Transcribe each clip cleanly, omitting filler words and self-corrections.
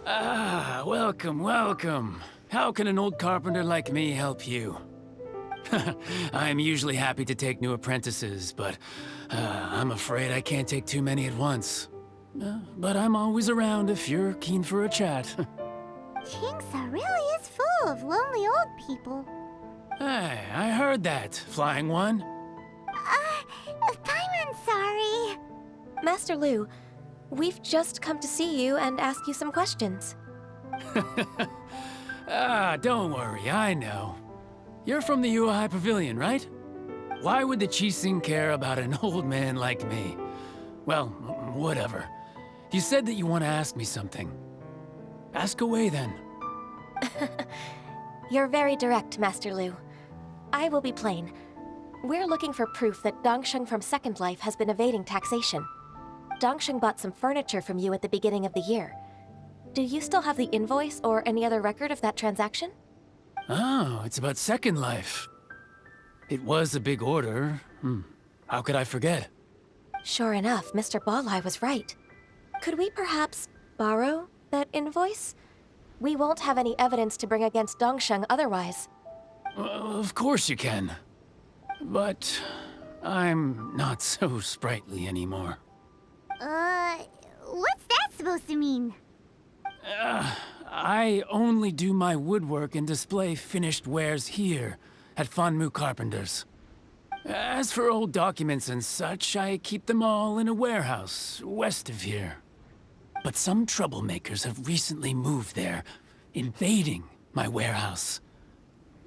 Ah, welcome, welcome. How can an old carpenter like me help you? I'm usually happy to take new apprentices, but I'm afraid I can't take too many at once. But I'm always around if you're keen for a chat. Kingsa really is full of lonely old people. Hey, I heard that, Flying One. Paimon's sorry. Master Lu, we've just come to see you and ask you some questions. Don't worry, I know. You're from the Yuehai Pavilion, right? Why would the Qixing care about an old man like me? Well, whatever. You said that you want to ask me something. Ask away, then. You're very direct, Master Lu. I will be plain. We're looking for proof that Dongsheng from Second Life has been evading taxation. Dongsheng bought some furniture from you at the beginning of the year. Do you still have the invoice or any other record of that transaction? Oh, it's about Second Life. It was a big order. How could I forget? Sure enough, Mr. Balai was right. Could we perhaps borrow that invoice? We won't have any evidence to bring against Dongsheng otherwise. Of course you can. But I'm not so sprightly anymore. What's that supposed to mean? I only do my woodwork and display finished wares here at Fanmu Carpenters. As for old documents and such, I keep them all in a warehouse west of here. But some troublemakers have recently moved there, invading my warehouse.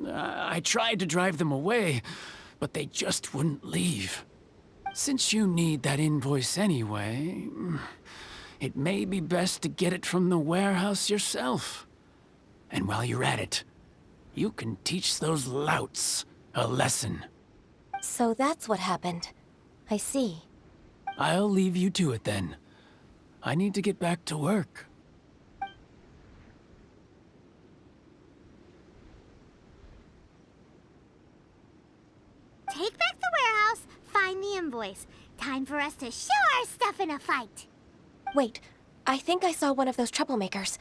I tried to drive them away, but they just wouldn't leave. Since you need that invoice anyway, it may be best to get it from the warehouse yourself. And while you're at it, you can teach those louts a lesson. So that's what happened. I see. I'll leave you to it then. I need to get back to work. Take back the warehouse, find the invoice. Time for us to show our stuff in a fight. Wait, I think I saw one of those troublemakers.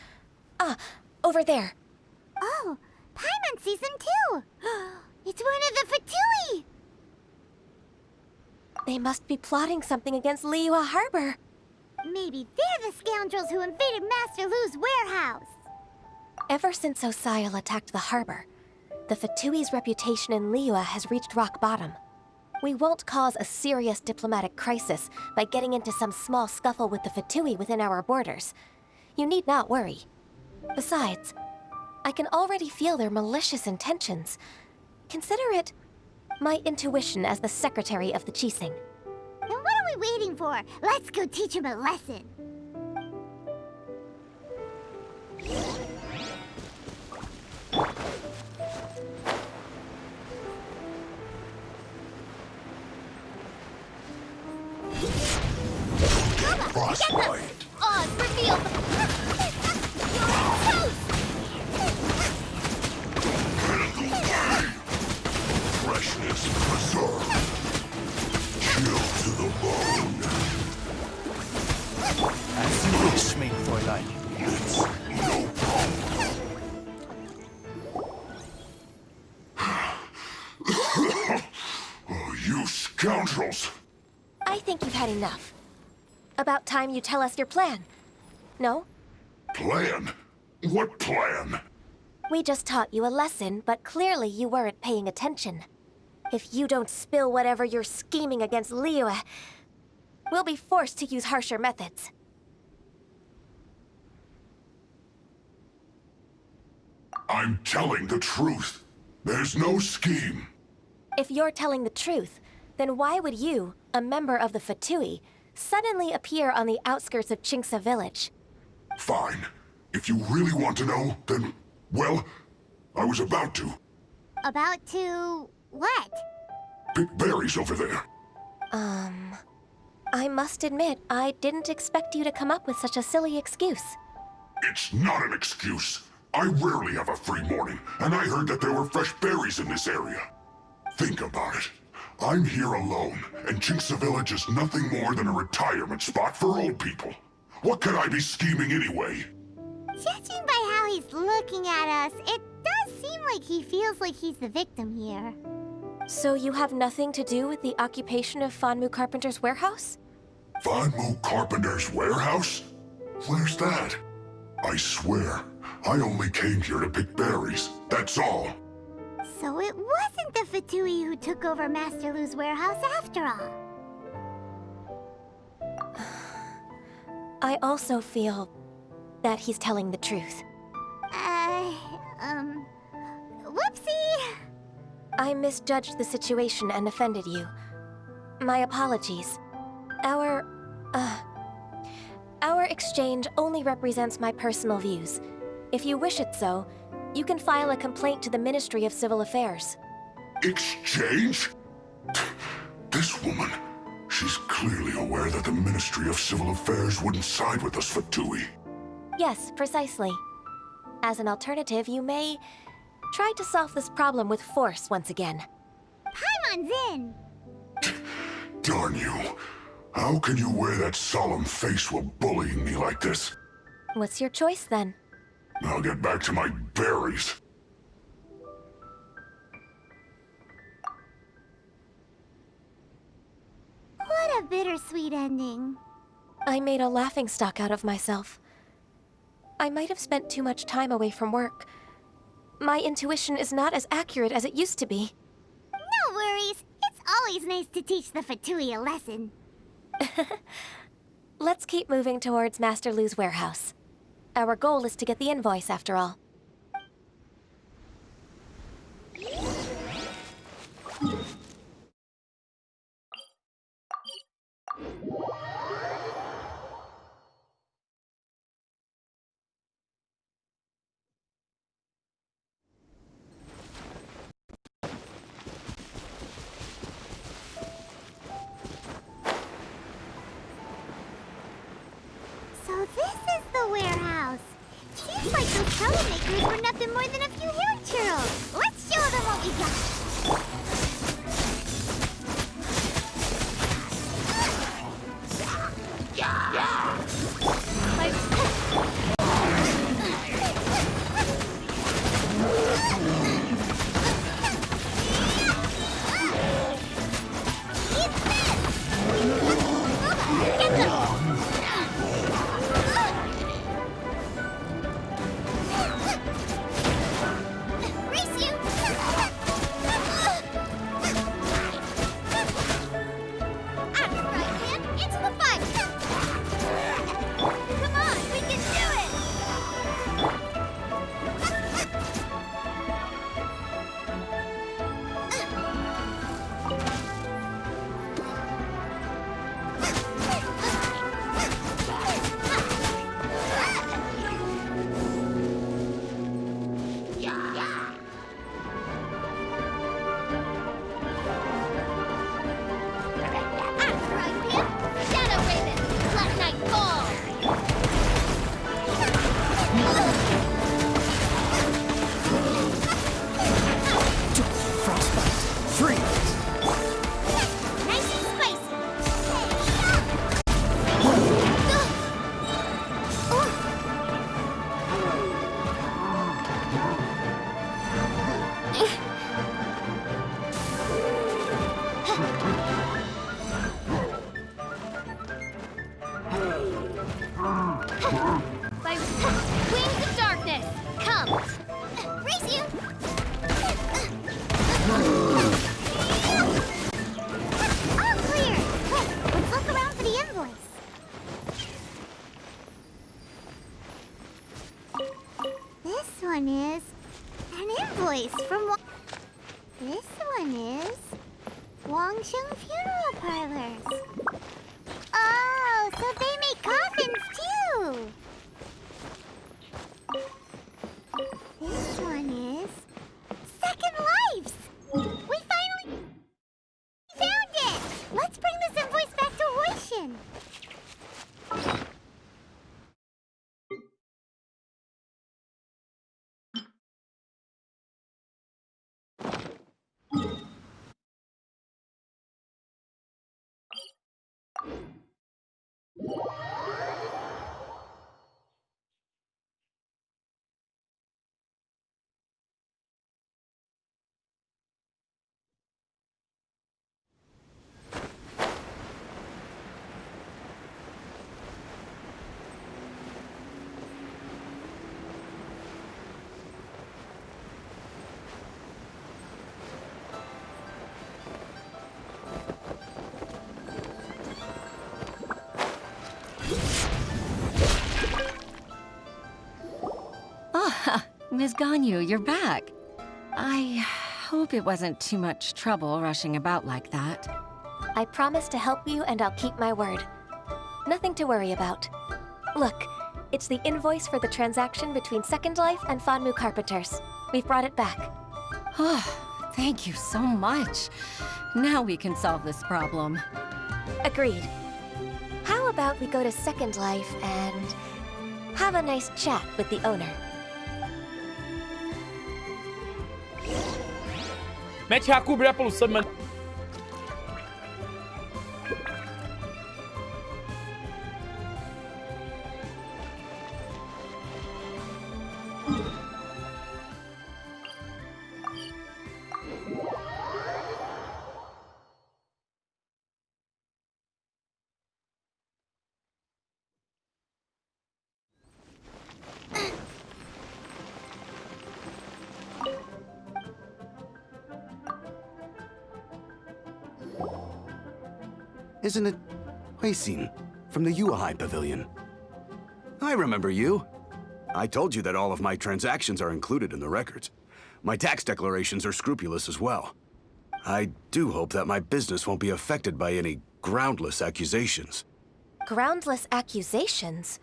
Ah, over there. Oh, Paimon sees them too. It's one of the Fatui. They must be plotting something against Liyue Harbor. Maybe they're the scoundrels who invaded Master Lu's warehouse. Ever since Osial attacked the harbor, the Fatui's reputation in Liyue has reached rock bottom. We won't cause a serious diplomatic crisis by getting into some small scuffle with the Fatui within our borders. You need not worry. Besides, I can already feel their malicious intentions. Consider it my intuition as the secretary of the Qixing. Then what are we waiting for? Let's go teach him a lesson. Frostbite. Oh, it's revealed. Freshness preserved. Chill to the bone. As you wish, mein Fräulein. It's no problem. Oh, you scoundrels! I think you've had enough. About time you tell us your plan. No? Plan? What plan? We just taught you a lesson, but clearly you weren't paying attention. If you don't spill whatever you're scheming against Liyue, we'll be forced to use harsher methods. I'm telling the truth. There's no scheme. If you're telling the truth, then why would you, a member of the Fatui, suddenly appear on the outskirts of Qingsa village? Fine. If you really want to know, then, well, I was about to. About to what? Pick berries over there. I must admit, I didn't expect you to come up with such a silly excuse. It's not an excuse. I rarely have a free morning, and I heard that there were fresh berries in this area. Think about it. I'm here alone, and Qingsa Village is nothing more than a retirement spot for old people. What could I be scheming anyway? Just Judging by how he's looking at us, it does seem like he feels like he's the victim here. So you have nothing to do with the occupation of Fanmu Carpenter's warehouse? Fanmu Carpenter's warehouse? Where's that? I swear, I only came here to pick berries, that's all. So it wasn't the Fatui who took over Master Lu's warehouse after all. I also feel that he's telling the truth. Whoopsie! I misjudged the situation and offended you. My apologies. Our exchange only represents my personal views. If you wish it so, you can file a complaint to the Ministry of Civil Affairs. Exchange? This woman, she's clearly aware that the Ministry of Civil Affairs wouldn't side with us, Fatui. Yes, precisely. As an alternative, you may try to solve this problem with force once again. Paimon's in! Darn you. How can you wear that solemn face while bullying me like this? What's your choice, then? I'll get back to my berries. What a bittersweet ending. I made a laughingstock out of myself. I might have spent too much time away from work. My intuition is not as accurate as it used to be. No worries. It's always nice to teach the Fatui a lesson. Let's keep moving towards Master Lu's warehouse. Our goal is to get the invoice, after all. So this is the warehouse. Seems like those troublemakers were nothing more than a few hair churls. Let's show them what we got. Get them! Race you! Act right, man! Into the fight! Come on, we can do it! Act right, man! Shadow Raven! Let night fall! Frostbite. Freeze. Nice and spicy! By wings of darkness, come! Race you! All clear! Quick, let's look around for the invoice. This one is an invoice from This one is Wangsheng Funeral Parlors. Oh, so they make coffins too! This one is Second Lives! We finally found it! Let's bring this invoice back to Hoishin! Ms. Ganyu, you're back. I hope it wasn't too much trouble rushing about like that. I promise to help you and I'll keep my word. Nothing to worry about. Look, it's the invoice for the transaction between Second Life and Fanmu Carpenters. We've brought it back. Oh, thank you so much. Now we can solve this problem. Agreed. How about we go to Second Life and have a nice chat with the owner? Mete a cobrir a poluição, mano. Isn't it Huixin from the Yuehai Pavilion? I remember you. I told you that all of my transactions are included in the records. My tax declarations are scrupulous as well. I do hope that my business won't be affected by any groundless accusations. Groundless accusations?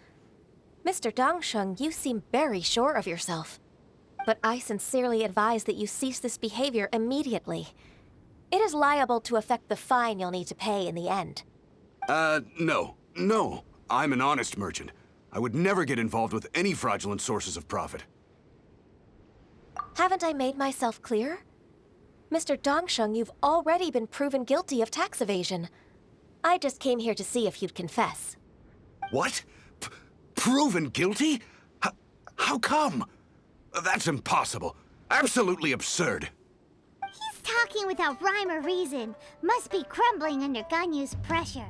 Mr. Dongsheng, you seem very sure of yourself. But I sincerely advise that you cease this behavior immediately. It is liable to affect the fine you'll need to pay in the end. No. I'm an honest merchant. I would never get involved with any fraudulent sources of profit. Haven't I made myself clear? Mr. Dongsheng, you've already been proven guilty of tax evasion. I just came here to see if you'd confess. What? Proven guilty? How come? That's impossible. Absolutely absurd. He's talking without rhyme or reason. Must be crumbling under Ganyu's pressure.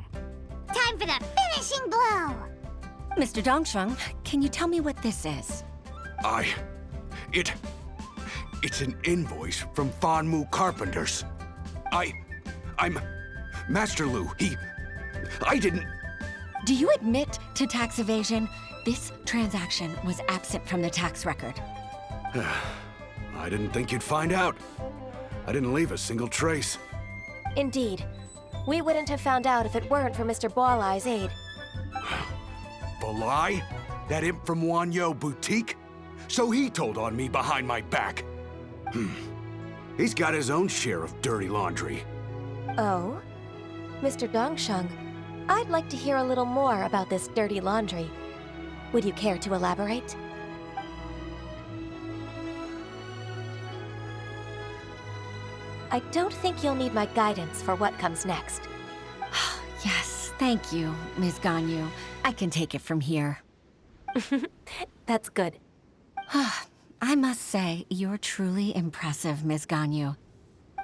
Time for the finishing blow! Mr. Dongsheng, can you tell me what this is? It's an invoice from Fanmu Carpenters. I'm Master Lu. I didn't... Do you admit to tax evasion? This transaction was absent from the tax record. I didn't think you'd find out. I didn't leave a single trace. Indeed. We wouldn't have found out if it weren't for Mr. Boalai's aid. Balai? That imp from Wanyo Boutique? So he told on me behind my back. He's got his own share of dirty laundry. Oh? Mr. Dongsheng, I'd like to hear a little more about this dirty laundry. Would you care to elaborate? I don't think you'll need my guidance for what comes next. Yes, thank you, Ms. Ganyu. I can take it from here. That's good. I must say, you're truly impressive, Ms. Ganyu.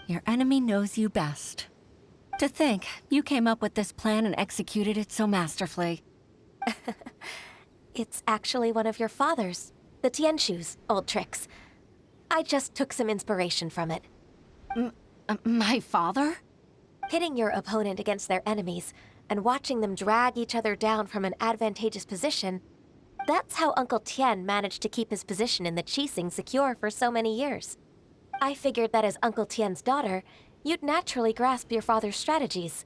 Your enemy knows you best. To think, you came up with this plan and executed it so masterfully. It's actually one of your father's, the Tianshu's, old tricks. I just took some inspiration from it. My father? Pitting your opponent against their enemies and watching them drag each other down from an advantageous position, that's how Uncle Tian managed to keep his position in the Qixing secure for so many years. I figured that as Uncle Tian's daughter, you'd naturally grasp your father's strategies.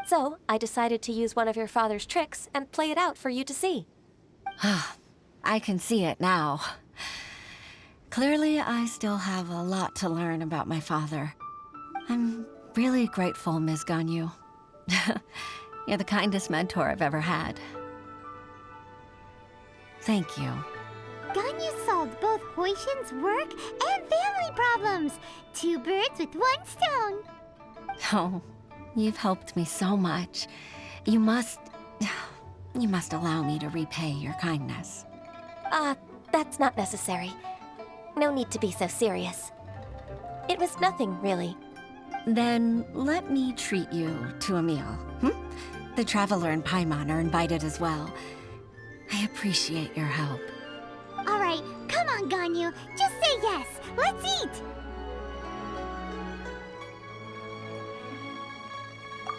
So I decided to use one of your father's tricks and play it out for you to see. I can see it now. Clearly, I still have a lot to learn about my father. I'm really grateful, Ms. Ganyu. You're the kindest mentor I've ever had. Thank you. Ganyu solved both Huixin's work and family problems. 2 birds with 1 stone. Oh, you've helped me so much. You must allow me to repay your kindness. That's not necessary. No need to be so serious. It was nothing, really. Then let me treat you to a meal. The Traveler and Paimon are invited as well. I appreciate your help. All right, come on, Ganyu. Just say yes. Let's eat.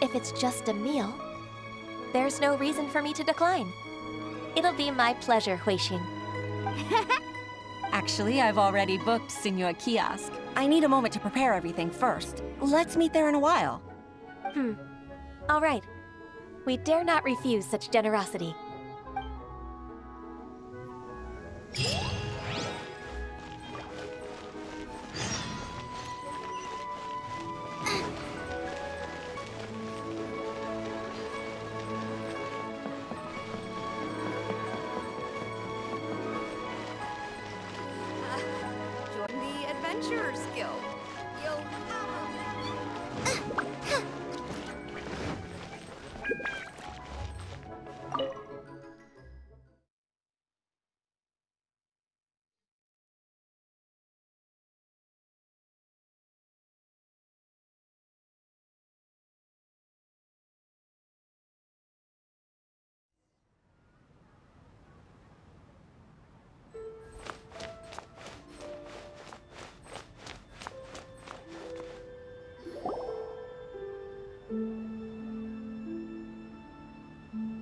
If it's just a meal, there's no reason for me to decline. It'll be my pleasure, Huixin. Actually, I've already booked Senor Kiosk. I need a moment to prepare everything first. Let's meet there in a while. All right. We dare not refuse such generosity. Join the Adventurers Guild. You'll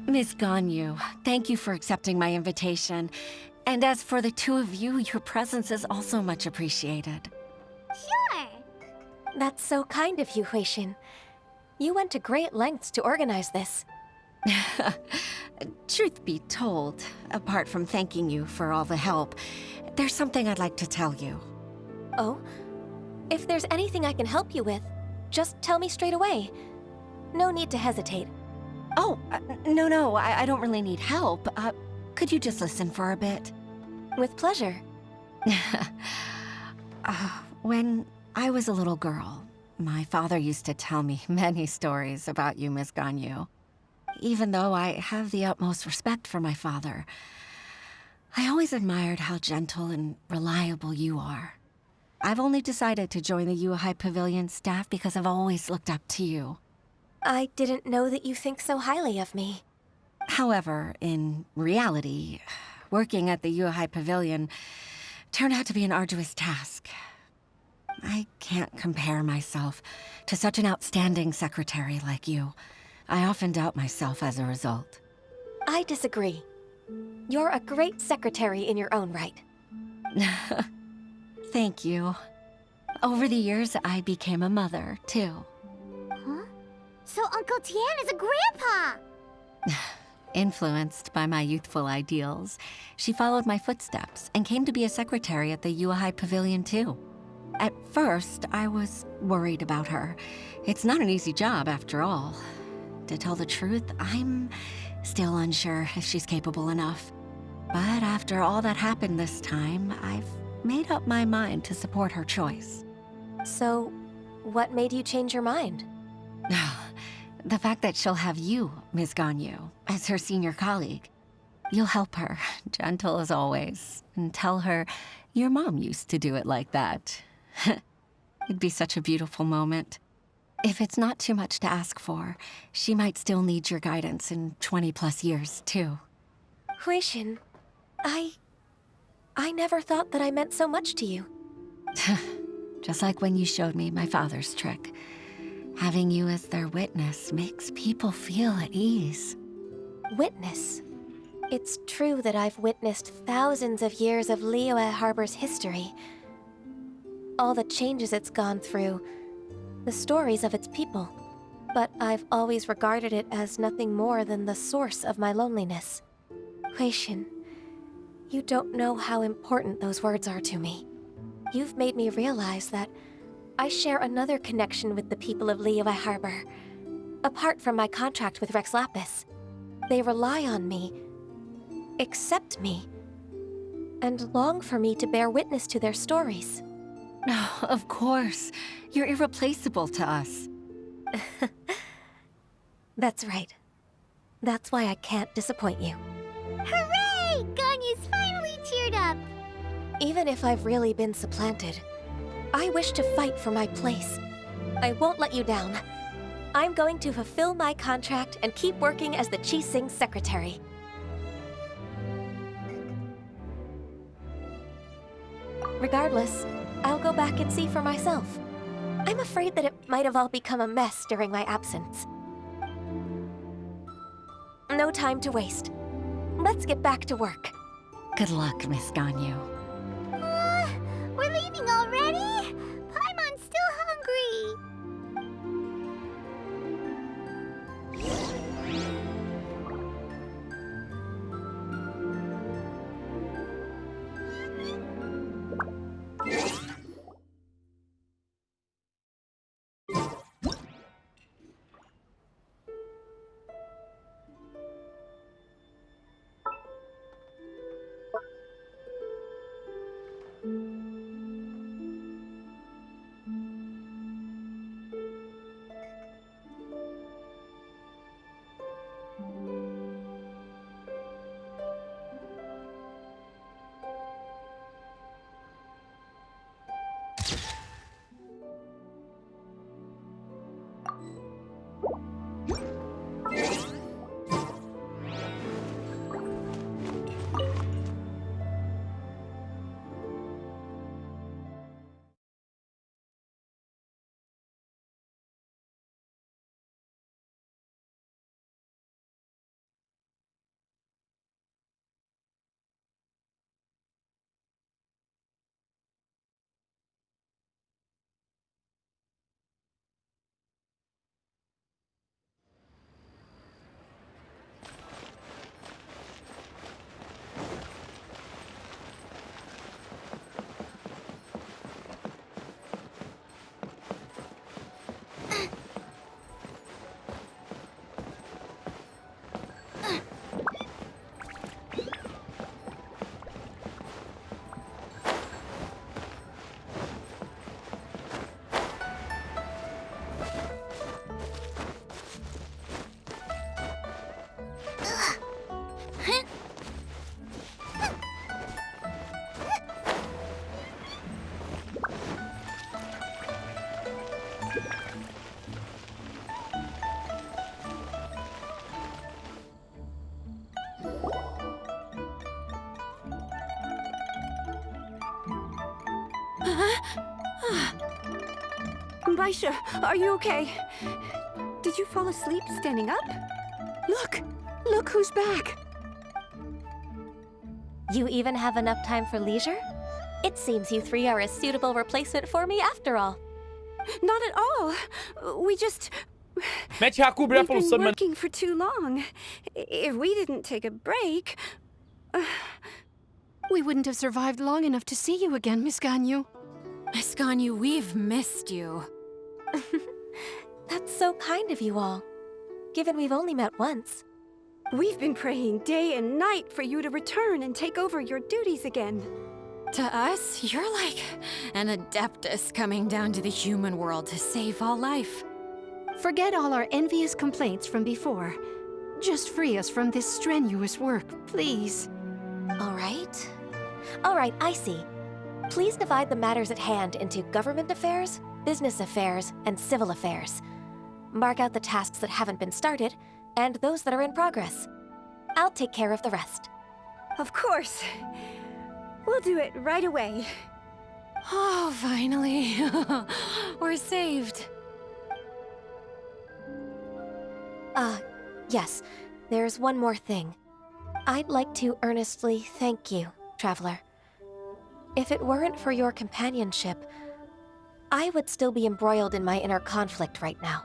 Miss Ganyu, thank you for accepting my invitation. And as for the two of you, your presence is also much appreciated. Sure. That's so kind of you, Huixin. You went to great lengths to organize this. Truth be told, apart from thanking you for all the help, there's something I'd like to tell you. Oh? If there's anything I can help you with, just tell me straight away. No need to hesitate. Oh, no, I don't really need help. Could you just listen for a bit? With pleasure. When I was a little girl, my father used to tell me many stories about you, Miss Ganyu. Even though I have the utmost respect for my father, I always admired how gentle and reliable you are. I've only decided to join the Yuhai Pavilion staff because I've always looked up to you. I didn't know that you think so highly of me. However, in reality, working at the Yuhai Pavilion turned out to be an arduous task. I can't compare myself to such an outstanding secretary like you. I often doubt myself as a result. I disagree. You're a great secretary in your own right. Thank you. Over the years, I became a mother, too. Huh? So Uncle Tian is a grandpa! Influenced by my youthful ideals, she followed my footsteps and came to be a secretary at the Yuhai Pavilion, too. At first, I was worried about her. It's not an easy job, after all. To tell the truth, I'm still unsure if she's capable enough. But after all that happened this time, I've made up my mind to support her choice. So, what made you change your mind? The fact that she'll have you, Ms. Ganyu, as her senior colleague. You'll help her, gentle as always, and tell her your mom used to do it like that. It'd be such a beautiful moment. If it's not too much to ask for, she might still need your guidance in 20+ years, too. Huixin, I never thought that I meant so much to you. Just like when you showed me my father's trick. Having you as their witness makes people feel at ease. Witness? It's true that I've witnessed thousands of years of Liyue Harbor's history. All the changes it's gone through, the stories of its people. But I've always regarded it as nothing more than the source of my loneliness. Huixin, you don't know how important those words are to me. You've made me realize that I share another connection with the people of Liyue Harbor. Apart from my contract with Rex Lapis, they rely on me, accept me, and long for me to bear witness to their stories. Oh, of course. You're irreplaceable to us. That's right. That's why I can't disappoint you. Hooray! Ganyu's finally cheered up! Even if I've really been supplanted, I wish to fight for my place. I won't let you down. I'm going to fulfill my contract and keep working as the Qixing secretary. Regardless, I'll go back and see for myself. I'm afraid that it might have all become a mess during my absence. No time to waste. Let's get back to work. Good luck, Miss Ganyu. Baisha, are you okay? Did you fall asleep standing up? Look! Look who's back! You even have enough time for leisure? It seems you three are a suitable replacement for me after all. Not at all. We just... Mete a cobrir a We've been poluição, mano. working for too long. If we didn't take a break... We wouldn't have survived long enough to see you again, Miss Ganyu. Miss Ganyu, we've missed you. That's so kind of you all, given we've only met once. We've been praying day and night for you to return and take over your duties again. To us, you're like an adeptus coming down to the human world to save all life. Forget all our envious complaints from before. Just free us from this strenuous work, please. All right. All right, I see. Please divide the matters at hand into government affairs, business affairs, and civil affairs. Mark out the tasks that haven't been started, and those that are in progress. I'll take care of the rest. Of course. We'll do it right away. Oh, finally. We're saved. Yes. There's one more thing. I'd like to earnestly thank you, Traveler. If it weren't for your companionship, I would still be embroiled in my inner conflict right now.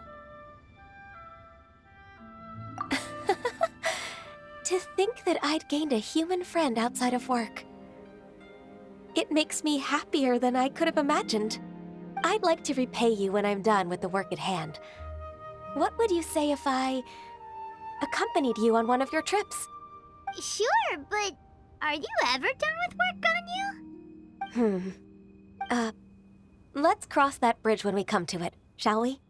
To think that I'd gained a human friend outside of work. It makes me happier than I could have imagined. I'd like to repay you when I'm done with the work at hand. What would you say if I accompanied you on one of your trips? Sure, but are you ever done with work on you? Let's cross that bridge when we come to it, shall we?